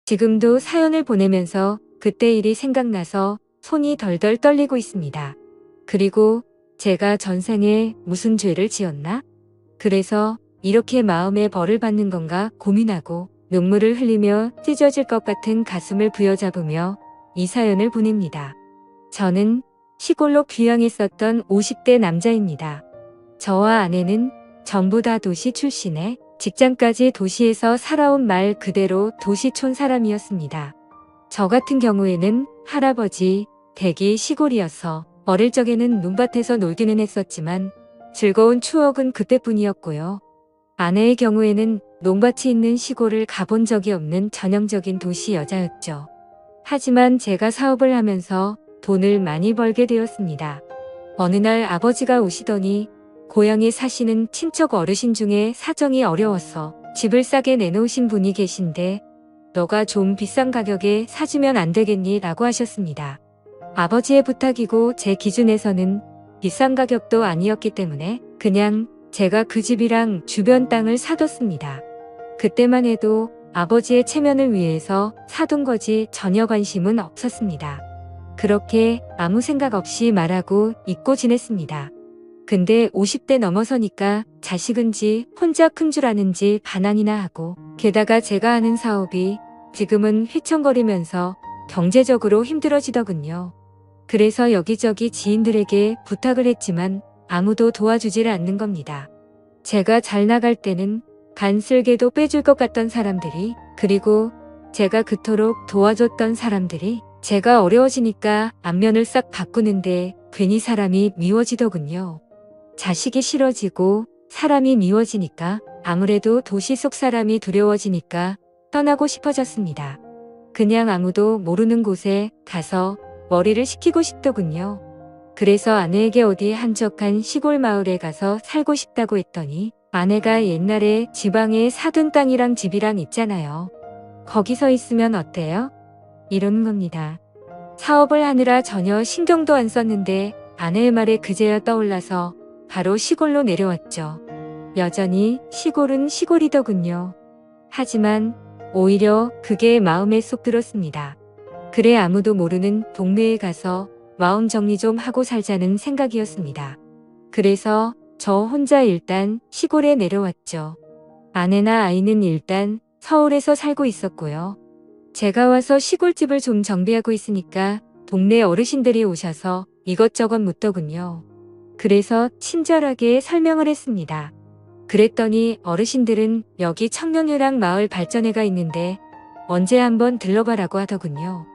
지금도 사연을 보내면서 그때 일이 생각나서 손이 덜덜 떨리고 있습니다. 그리고 제가 전생에 무슨 죄를 지었나? 그래서 이렇게 마음에 벌을 받는 건가 고민하고 눈물을 흘리며 찢어질 것 같은 가슴을 부여잡으며 이 사연을 보냅니다. 저는 시골로 귀향했었던 50대 남자입니다. 저와 아내는 전부 다 도시 출신에 직장까지 도시에서 살아온 말 그대로 도시촌 사람이었습니다. 저 같은 경우에는 할아버지 댁이 시골이어서 어릴 적에는 논밭에서 놀기는 했었지만 즐거운 추억은 그때뿐이었고요. 아내의 경우에는 논밭이 있는 시골을 가본 적이 없는 전형적인 도시 여자였죠. 하지만 제가 사업을 하면서 돈을 많이 벌게 되었습니다. 어느 날 아버지가 오시더니 고향에 사시는 친척 어르신 중에 사정이 어려워서 집을 싸게 내놓으신 분이 계신데 너가 좀 비싼 가격에 사주면 안 되겠니? 라고 하셨습니다. 아버지의 부탁이고 제 기준에서는 비싼 가격도 아니었기 때문에 그냥 제가 그 집이랑 주변 땅을 사뒀습니다. 그때만 해도 아버지의 체면을 위해서 사둔 거지 전혀 관심은 없었습니다. 그렇게 아무 생각 없이 말하고 잊고 지냈습니다. 근데 50대 넘어서니까 자식은지 혼자 큰 줄 아는지 반항이나 하고 게다가 제가 하는 사업이 지금은 휘청거리면서 경제적으로 힘들어지더군요. 그래서 여기저기 지인들에게 부탁을 했지만 아무도 도와주질 않는 겁니다. 제가 잘 나갈 때는 간쓸게도 빼줄 것 같던 사람들이 그리고 제가 그토록 도와줬던 사람들이 제가 어려워지니까 안면을 싹 바꾸는데 괜히 사람이 미워지더군요. 자식이 싫어지고 사람이 미워지니까 아무래도 도시 속 사람이 두려워지니까 떠나고 싶어졌습니다. 그냥 아무도 모르는 곳에 가서 머리를 식히고 싶더군요. 그래서 아내에게 어디 한적한 시골 마을에 가서 살고 싶다고 했더니 아내가 옛날에 지방에 사둔 땅이랑 집이랑 있잖아요. 거기서 있으면 어때요? 이러는 겁니다. 사업을 하느라 전혀 신경도 안 썼는데 아내의 말에 그제야 떠올라서 바로 시골로 내려왔죠. 여전히 시골은 시골이더군요. 하지만 오히려 그게 마음에 쏙 들었습니다. 그래 아무도 모르는 동네에 가서 마음 정리 좀 하고 살자는 생각이었습니다. 그래서 저 혼자 일단 시골에 내려왔죠. 아내나 아이는 일단 서울에서 살고 있었고요. 제가 와서 시골집을 좀 정비하고 있으니까 동네 어르신들이 오셔서 이것저것 묻더군요. 그래서 친절하게 설명을 했습니다. 그랬더니 어르신들은 여기 청년회랑 마을 발전회가 있는데 언제 한번 들러봐라고 하더군요.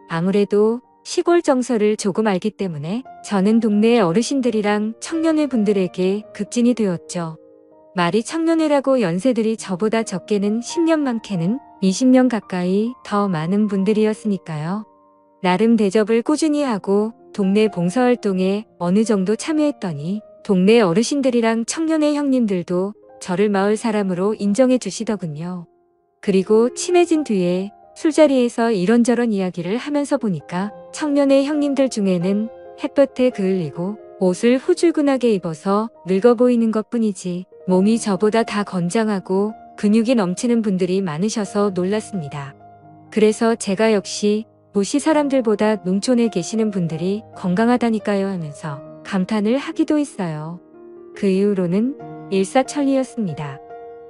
아무래도 시골 정서를 조금 알기 때문에 저는 동네 어르신들이랑 청년회 분들에게 급진이 되었죠. 말이 청년회라고 연세들이 저보다 적게는 10년 많게는 20년 가까이 더 많은 분들이었으니까요. 나름 대접을 꾸준히 하고 동네 봉사활동에 어느 정도 참여했더니 동네 어르신들이랑 청년회 형님들도 저를 마을 사람으로 인정해 주시더군요. 그리고 친해진 뒤에 술자리에서 이런저런 이야기를 하면서 보니까 청년회 형님들 중에는 햇볕에 그을리고 옷을 후줄근하게 입어서 늙어 보이는 것뿐이지 몸이 저보다 다 건장하고 근육이 넘치는 분들이 많으셔서 놀랐습니다. 그래서 제가 역시 도시 사람들보다 농촌에 계시는 분들이 건강하다니까요 하면서 감탄을 하기도 했어요. 그 이후로는 일사천리였습니다.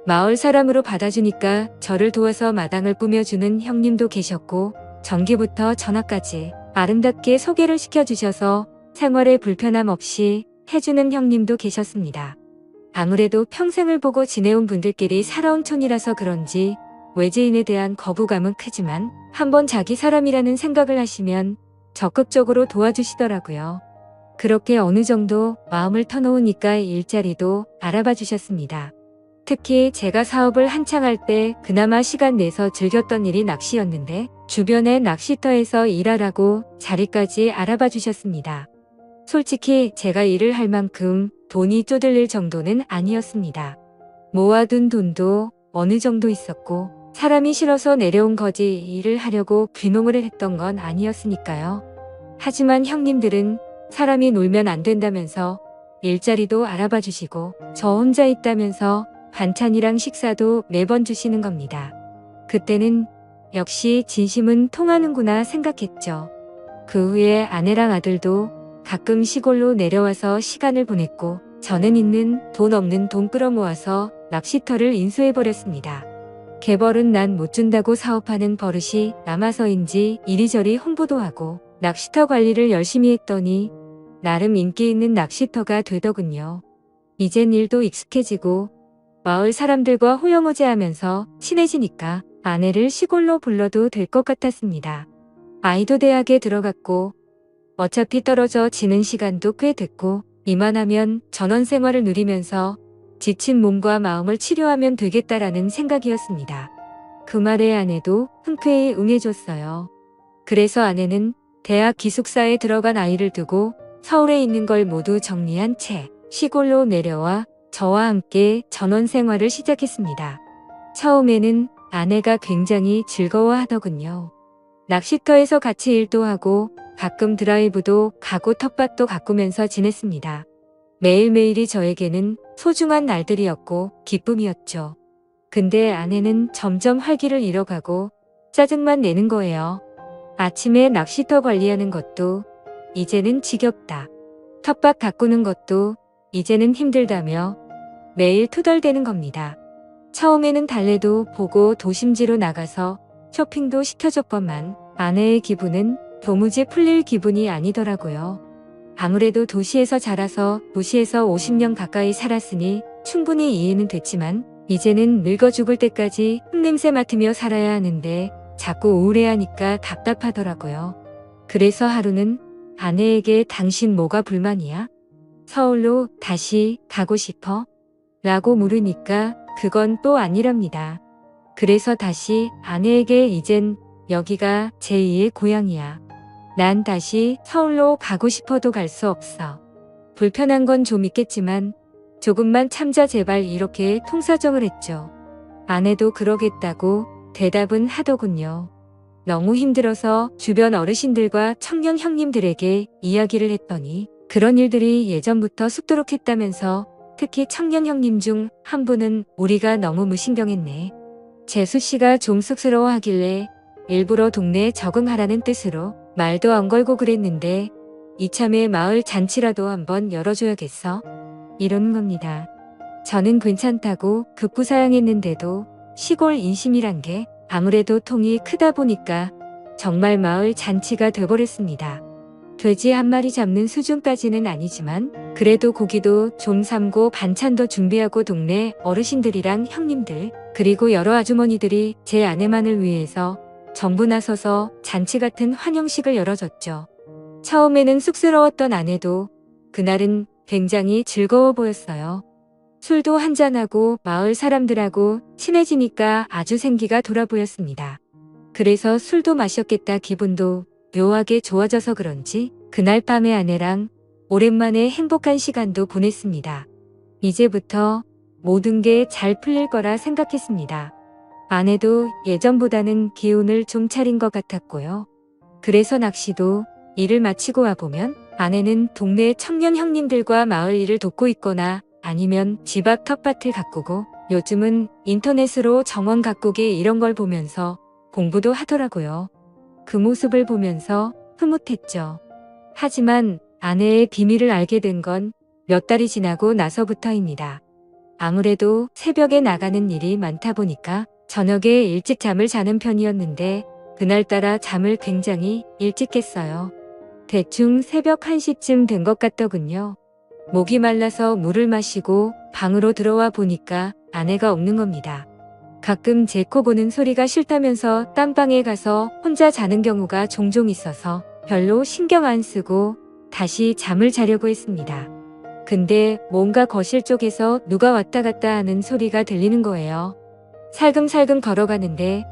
마을 사람으로 받아주니까 저를 도와서 마당을 꾸며주는 형님도 계셨고 전기부터 전화까지 아름답게 소개를 시켜주셔서 생활에 불편함 없이 해주는 형님도 계셨습니다. 아무래도 평생을 보고 지내온 분들끼리 살아온 촌이라서 그런지 외지인에 대한 거부감은 크지만 한번 자기 사람이라는 생각을 하시면 적극적으로 도와주시더라고요. 그렇게 어느 정도 마음을 터놓으니까 일자리도 알아봐 주셨습니다. 특히 제가 사업을 한창 할 때 그나마 시간 내서 즐겼던 일이 낚시였는데 주변에 낚시터에서 일하라고 자리까지 알아봐 주셨습니다. 솔직히 제가 일을 할 만큼 돈이 쪼들릴 정도는 아니었습니다. 모아둔 돈도 어느 정도 있었고 사람이 싫어서 내려온 거지 일을 하려고 귀농을 했던 건 아니었으니까요. 하지만 형님들은 사람이 놀면 안 된다면서 일자리도 알아봐 주시고 저 혼자 있다면서 반찬이랑 식사도 매번 주시는 겁니다. 그때는 역시 진심은 통하는구나 생각했죠. 그 후에 아내랑 아들도 가끔 시골로 내려와서 시간을 보냈고 저는 있는 돈 없는 돈 끌어모아서 낚시터를 인수해버렸습니다. 개벌은 난 못 준다고 사업하는 버릇이 남아서인지 이리저리 홍보도 하고 낚시터 관리를 열심히 했더니 나름 인기 있는 낚시터가 되더군요. 이젠 일도 익숙해지고 마을 사람들과 호영호재하면서 친해지니까 아내를 시골로 불러도 될 것 같았습니다. 아이도 대학에 들어갔고 어차피 떨어져 지는 시간도 꽤 됐고 이만하면 전원 생활을 누리면서 지친 몸과 마음을 치료하면 되겠다라는 생각이었습니다. 그 말에 아내도 흔쾌히 응해줬어요. 그래서 아내는 대학 기숙사에 들어간 아이를 두고 서울에 있는 걸 모두 정리한 채 시골로 내려와 저와 함께 전원 생활을 시작했습니다. 처음에는 아내가 굉장히 즐거워하더군요. 낚시터에서 같이 일도 하고 가끔 드라이브도 가고 텃밭도 가꾸면서 지냈습니다. 매일매일이 저에게는 소중한 날들이었고 기쁨이었죠. 근데 아내는 점점 활기를 잃어가고 짜증만 내는 거예요. 아침에 낚시터 관리하는 것도 이제는 지겹다. 텃밭 가꾸는 것도 이제는 힘들다며 매일 투덜대는 겁니다. 처음에는 달래도 보고 도심지로 나가서 쇼핑도 시켜줬건만 아내의 기분은 도무지 풀릴 기분이 아니더라고요. 아무래도 도시에서 자라서 도시에서 50년 가까이 살았으니 충분히 이해는 됐지만 이제는 늙어 죽을 때까지 흙냄새 맡으며 살아야 하는데 자꾸 우울해하니까 답답하더라고요. 그래서 하루는 아내에게 당신 뭐가 불만이야? 서울로 다시 가고 싶어? 라고 물으니까 그건 또 아니랍니다. 그래서 다시 아내에게 이젠 여기가 제2의 고향이야. 난 다시 서울로 가고 싶어도 갈 수 없어. 불편한 건 좀 있겠지만 조금만 참자 제발 이렇게 통사정을 했죠. 아내도 그러겠다고 대답은 하더군요. 너무 힘들어서 주변 어르신들과 청년 형님들에게 이야기를 했더니 그런 일들이 예전부터 쑥도록 했다면서 특히 청년 형님 중 한 분은 우리가 너무 무신경했네. 재수 씨가 좀 쑥스러워하길래 일부러 동네에 적응하라는 뜻으로 말도 안 걸고 그랬는데 이참에 마을 잔치라도 한번 열어줘야겠어. 이러는 겁니다. 저는 괜찮다고 급부사양했는데도 시골 인심이란 게 아무래도 통이 크다 보니까 정말 마을 잔치가 돼버렸습니다. 돼지 한 마리 잡는 수준까지는 아니지만 그래도 고기도 좀 삶고 반찬도 준비하고 동네 어르신들이랑 형님들 그리고 여러 아주머니들이 제 아내만을 위해서 전부 나서서 잔치 같은 환영식을 열어줬죠. 처음에는 쑥스러웠던 아내도 그날은 굉장히 즐거워 보였어요. 술도 한잔하고 마을 사람들하고 친해지니까 아주 생기가 돌아 보였습니다. 그래서 술도 마셨겠다 기분도 묘하게 좋아져서 그런지 그날 밤에 아내랑 오랜만에 행복한 시간도 보냈습니다. 이제부터 모든 게 잘 풀릴 거라 생각했습니다. 아내도 예전보다는 기운을 좀 차린 것 같았고요. 그래서 낚시도 일을 마치고 와보면 아내는 동네 청년 형님들과 마을 일을 돕고 있거나 아니면 집 앞 텃밭을 가꾸고 요즘은 인터넷으로 정원 가꾸기 이런 걸 보면서 공부도 하더라고요. 그 모습을 보면서 흐뭇했죠. 하지만 아내의 비밀을 알게 된 건 몇 달이 지나고 나서부터입니다. 아무래도 새벽에 나가는 일이 많다 보니까 저녁에 일찍 잠을 자는 편이었는데 그날따라 잠을 굉장히 일찍 깼어요. 대충 새벽 1시쯤 된 것 같더군요. 목이 말라서 물을 마시고 방으로 들어와 보니까 아내가 없는 겁니다. 가끔 제 코 고는 소리가 싫다면서 딴방에 가서 혼자 자는 경우가 종종 있어서 별로 신경 안 쓰고 다시 잠을 자려고 했습니다. 근데 뭔가 거실 쪽에서 누가 왔다 갔다 하는 소리가 들리는 거예요. 살금살금 걸어가는데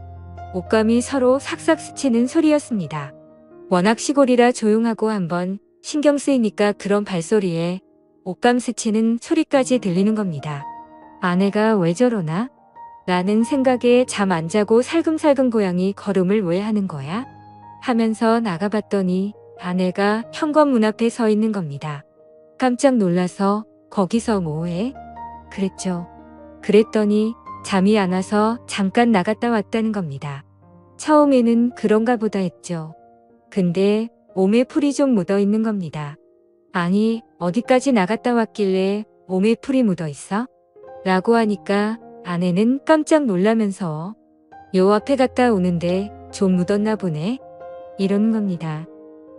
옷감이 서로 삭삭 스치는 소리였습니다. 워낙 시골이라 조용하고 한번 신경 쓰이니까 그런 발소리에 옷감 스치는 소리까지 들리는 겁니다. 아내가 왜 저러나? 라는 생각에 잠 안 자고 살금살금 고양이 걸음을 왜 하는 거야? 하면서 나가봤더니 아내가 현관문 앞에 서 있는 겁니다. 깜짝 놀라서 거기서 뭐해? 그랬죠. 그랬더니 잠이 안 와서 잠깐 나갔다 왔다는 겁니다. 처음에는 그런가 보다 했죠. 근데 몸에 풀이 좀 묻어 있는 겁니다. 아니, 어디까지 나갔다 왔길래 몸에 풀이 묻어 있어? 라고 하니까 아내는 깜짝 놀라면서 요 앞에 갔다 오는데 좀 묻었나 보네? 이러는 겁니다.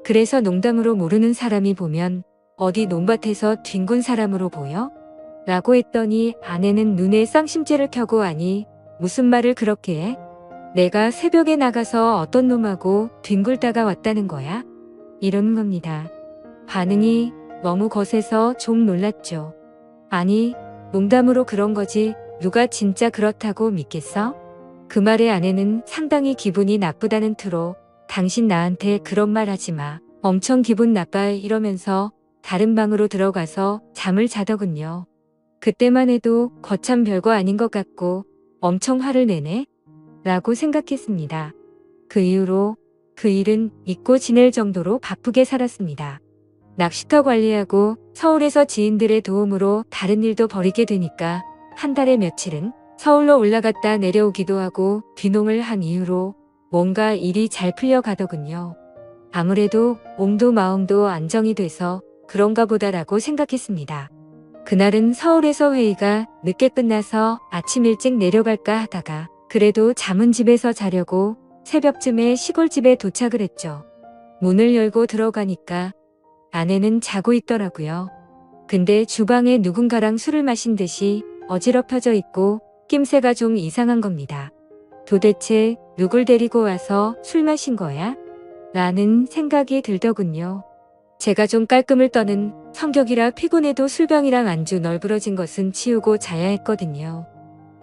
그래서 농담으로 모르는 사람이 보면 어디 논밭에서 뒹군 사람으로 보여? 라고 했더니 아내는 눈에 쌍심째를 켜고 아니, 무슨 말을 그렇게 해? 내가 새벽에 나가서 어떤 놈하고 뒹굴다가 왔다는 거야? 이러는 겁니다. 반응이 너무 거세서 좀 놀랐죠. 아니, 농담으로 그런 거지 누가 진짜 그렇다고 믿겠어? 그 말에 아내는 상당히 기분이 나쁘다는 투로 당신 나한테 그런 말 하지 마. 엄청 기분 나빠 이러면서 다른 방으로 들어가서 잠을 자더군요. 그때만 해도 거참 별거 아닌 것 같고 엄청 화를 내네? 라고 생각했습니다. 그 이후로 그 일은 잊고 지낼 정도로 바쁘게 살았습니다. 낚시터 관리하고 서울에서 지인들의 도움으로 다른 일도 벌이게 되니까 한 달에 며칠은 서울로 올라갔다 내려오기도 하고 귀농을 한 이후로 뭔가 일이 잘 풀려가더군요. 아무래도 몸도 마음도 안정이 돼서 그런가 보다라고 생각했습니다. 그날은 서울에서 회의가 늦게 끝나서 아침 일찍 내려갈까 하다가 그래도 잠은 집에서 자려고 새벽쯤에 시골집에 도착을 했죠. 문을 열고 들어가니까 아내는 자고 있더라고요. 근데 주방에 누군가랑 술을 마신 듯이 어지럽혀져 있고 낌새가 좀 이상한 겁니다. 도대체 누굴 데리고 와서 술 마신 거야? 라는 생각이 들더군요. 제가 좀 깔끔을 떠는 성격이라 피곤해도 술병이랑 안주 널브러진 것은 치우고 자야 했거든요.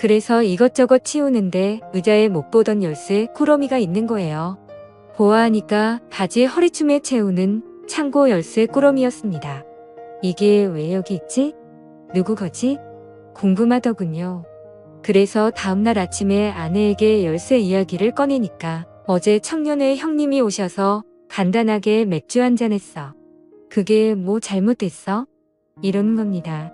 그래서 이것저것 치우는데 의자에 못 보던 열쇠 꾸러미가 있는 거예요. 보아하니까 바지 허리춤에 채우는 창고 열쇠 꾸러미였습니다. 이게 왜 여기 있지? 누구 거지? 궁금하더군요. 그래서 다음날 아침에 아내에게 열쇠 이야기를 꺼내니까 어제 청년회 형님이 오셔서 간단하게 맥주 한잔 했어. 그게 뭐 잘못됐어? 이러는 겁니다.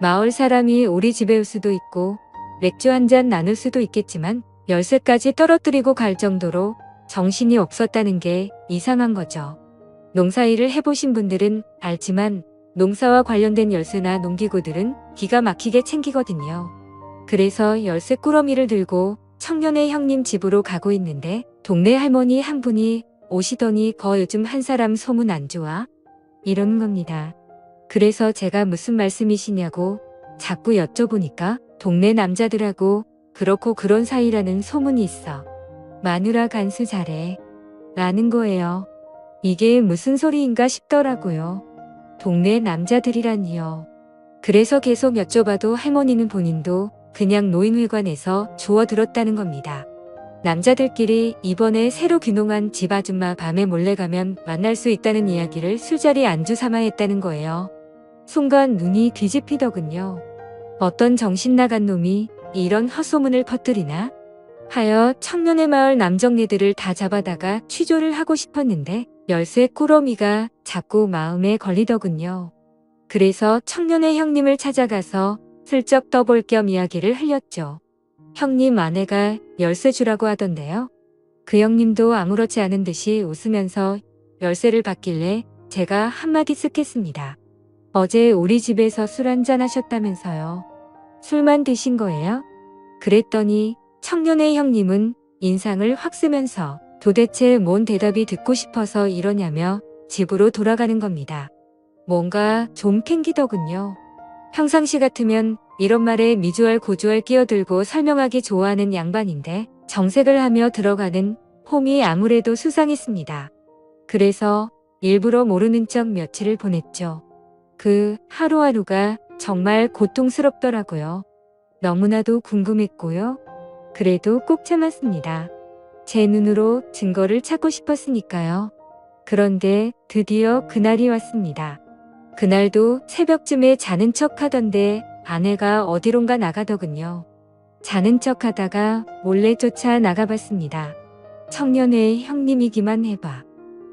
마을 사람이 우리 집에 올 수도 있고 맥주 한잔 나눌 수도 있겠지만 열쇠까지 떨어뜨리고 갈 정도로 정신이 없었다는 게 이상한 거죠. 농사일을 해보신 분들은 알지만 농사와 관련된 열쇠나 농기구들은 기가 막히게 챙기거든요. 그래서 열쇠 꾸러미를 들고 청년회 형님 집으로 가고 있는데 동네 할머니 한 분이 오시더니 요즘 한 사람 소문 안 좋아? 이러는 겁니다. 그래서 제가 무슨 말씀이시냐고 자꾸 여쭤보니까 동네 남자들하고 그렇고 그런 사이라는 소문이 있어. 마누라 간수 잘해. 라는 거예요. 이게 무슨 소리인가 싶더라고요. 동네 남자들이라니요. 그래서 계속 여쭤봐도 할머니는 본인도 그냥 노인회관에서 주워 들었다는 겁니다. 남자들끼리 이번에 새로 귀농한 집 아줌마 밤에 몰래 가면 만날 수 있다는 이야기를 술자리 안주 삼아 했다는 거예요. 순간 눈이 뒤집히더군요. 어떤 정신 나간 놈이 이런 헛소문을 퍼뜨리나? 하여 청년의 마을 남정네들을 다 잡아다가 취조를 하고 싶었는데 열쇠 꾸러미가 자꾸 마음에 걸리더군요. 그래서 청년의 형님을 찾아가서 슬쩍 떠볼 겸 이야기를 흘렸죠. 형님 아내가 열쇠 주라고 하던데요. 그 형님도 아무렇지 않은 듯이 웃으면서 열쇠를 받길래 제가 한마디 쓱 했습니다. 어제 우리 집에서 술 한잔 하셨다면서요. 술만 드신 거예요? 그랬더니 청년의 형님은 인상을 확 쓰면서 도대체 뭔 대답이 듣고 싶어서 이러냐며 집으로 돌아가는 겁니다. 뭔가 좀 캥기더군요. 평상시 같으면 이런 말에 미주알 고주알 끼어들고 설명하기 좋아하는 양반인데 정색을 하며 들어가는 폼이 아무래도 수상했습니다. 그래서 일부러 모르는 척 며칠을 보냈죠. 그 하루하루가 정말 고통스럽더라고요. 너무나도 궁금했고요. 그래도 꼭 참았습니다. 제 눈으로 증거를 찾고 싶었으니까요. 그런데 드디어 그날이 왔습니다. 그날도 새벽쯤에 자는 척 하던데 아내가 어디론가 나가더군요. 자는 척 하다가 몰래 쫓아 나가봤습니다. 청년의 형님이기만 해봐.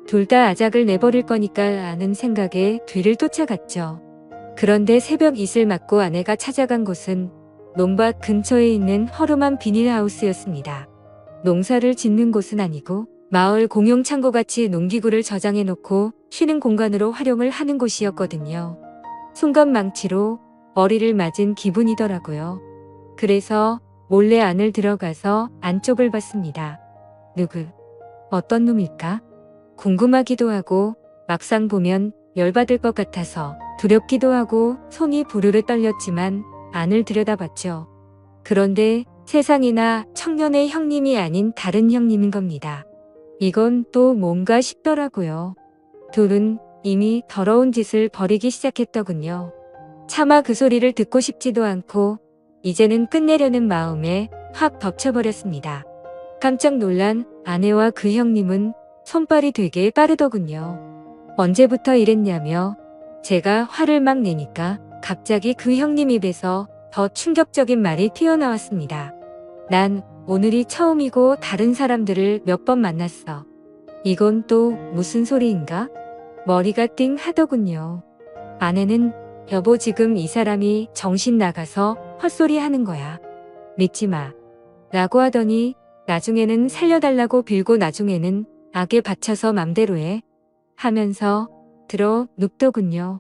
둘 다 아작을 내버릴 거니까 아는 생각에 뒤를 쫓아갔죠. 그런데 새벽 이슬 맞고 아내가 찾아간 곳은 논밭 근처에 있는 허름한 비닐하우스였습니다. 농사를 짓는 곳은 아니고 마을 공용 창고같이 농기구를 저장해 놓고 쉬는 공간으로 활용을 하는 곳이었거든요. 순간 망치로 머리를 맞은 기분이더라고요. 그래서 몰래 안을 들어가서 안쪽을 봤습니다. 누구? 어떤 놈일까? 궁금하기도 하고 막상 보면 열받을 것 같아서 두렵기도 하고 손이 부르르 떨렸지만 안을 들여다봤죠. 그런데 세상에나 청년의 형님이 아닌 다른 형님인 겁니다. 이건 또 뭔가 싶더라고요. 둘은 이미 더러운 짓을 벌이기 시작했더군요. 차마 그 소리를 듣고 싶지도 않고 이제는 끝내려는 마음에 확 덮쳐버렸습니다. 깜짝 놀란 아내와 그 형님은 손발이 되게 빠르더군요. 언제부터 이랬냐며 제가 화를 막 내니까 갑자기 그 형님 입에서 더 충격적인 말이 튀어나왔습니다. 난 오늘이 처음이고 다른 사람들을 몇 번 만났어. 이건 또 무슨 소리인가? 머리가 띵 하더군요. 아내는 여보 지금 이 사람이 정신 나가서 헛소리 하는 거야. 믿지 마. 라고 하더니 나중에는 살려달라고 빌고 나중에는 악에 바쳐서 맘대로 해. 하면서 들어 눕더군요.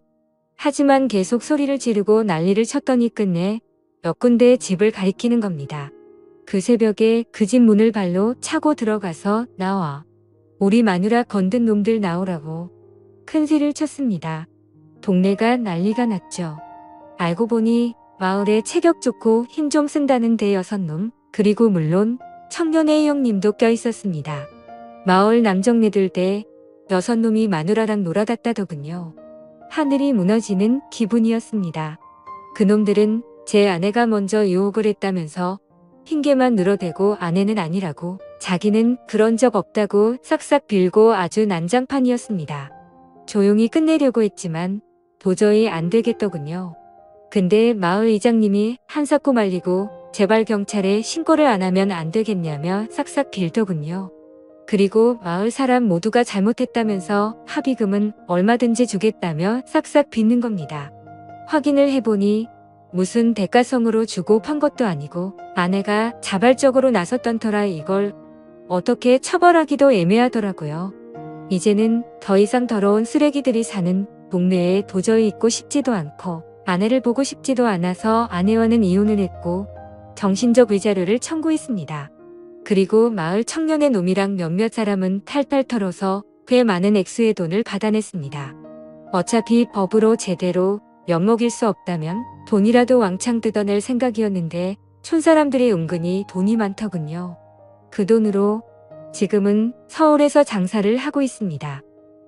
하지만 계속 소리를 지르고 난리를 쳤더니 끝내 몇 군데의 집을 가리키는 겁니다. 그 새벽에 그 집 문을 발로 차고 들어가서 나와. 우리 마누라 건든 놈들 나오라고 큰 소리를 쳤습니다. 동네가 난리가 났죠. 알고 보니 마을에 체격 좋고 힘 좀 쓴다는 대여섯 놈, 그리고 물론 청년의 형님도 껴있었습니다. 마을 남정네들 대 여섯 놈이 마누라랑 놀아갔다더군요. 하늘이 무너지는 기분이었습니다. 그놈들은 제 아내가 먼저 유혹을 했다면서 핑계만 늘어대고 아내는 아니라고 자기는 그런 적 없다고 싹싹 빌고 아주 난장판이었습니다. 조용히 끝내려고 했지만 도저히 안 되겠더군요. 근데 마을 이장님이 한사코 말리고 제발 경찰에 신고를 안 하면 안 되겠냐며 싹싹 빌더군요. 그리고 마을 사람 모두가 잘못했다면서 합의금은 얼마든지 주겠다며 싹싹 빚는 겁니다. 확인을 해보니 무슨 대가성으로 주고 판 것도 아니고 아내가 자발적으로 나섰던 터라 이걸 어떻게 처벌하기도 애매하더라고요. 이제는 더 이상 더러운 쓰레기들이 사는 동네에 도저히 있고 싶지도 않고 아내를 보고 싶지도 않아서 아내와는 이혼을 했고 정신적 위자료를 청구했습니다. 그리고 마을 청년의 놈이랑 몇몇 사람은 탈탈 털어서 꽤 많은 액수의 돈을 받아냈습니다. 어차피 법으로 제대로 엿먹일 수 없다면 돈이라도 왕창 뜯어낼 생각이었는데 촌사람들이 은근히 돈이 많더군요. 그 돈으로 지금은 서울에서 장사를 하고 있습니다.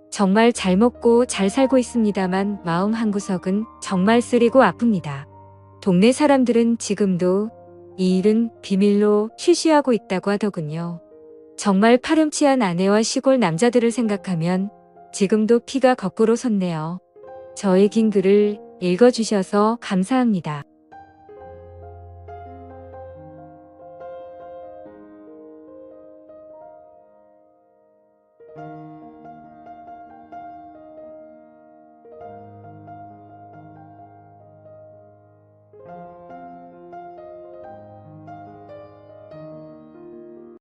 정말 잘 먹고 잘 살고 있습니다만 마음 한구석은 정말 쓰리고 아픕니다. 동네 사람들은 지금도 이 일은 비밀로 쉬쉬하고 있다고 하더군요. 정말 파렴치한 아내와 시골 남자들을 생각하면 지금도 피가 거꾸로 솟네요. 저의 긴 글을 읽어주셔서 감사합니다.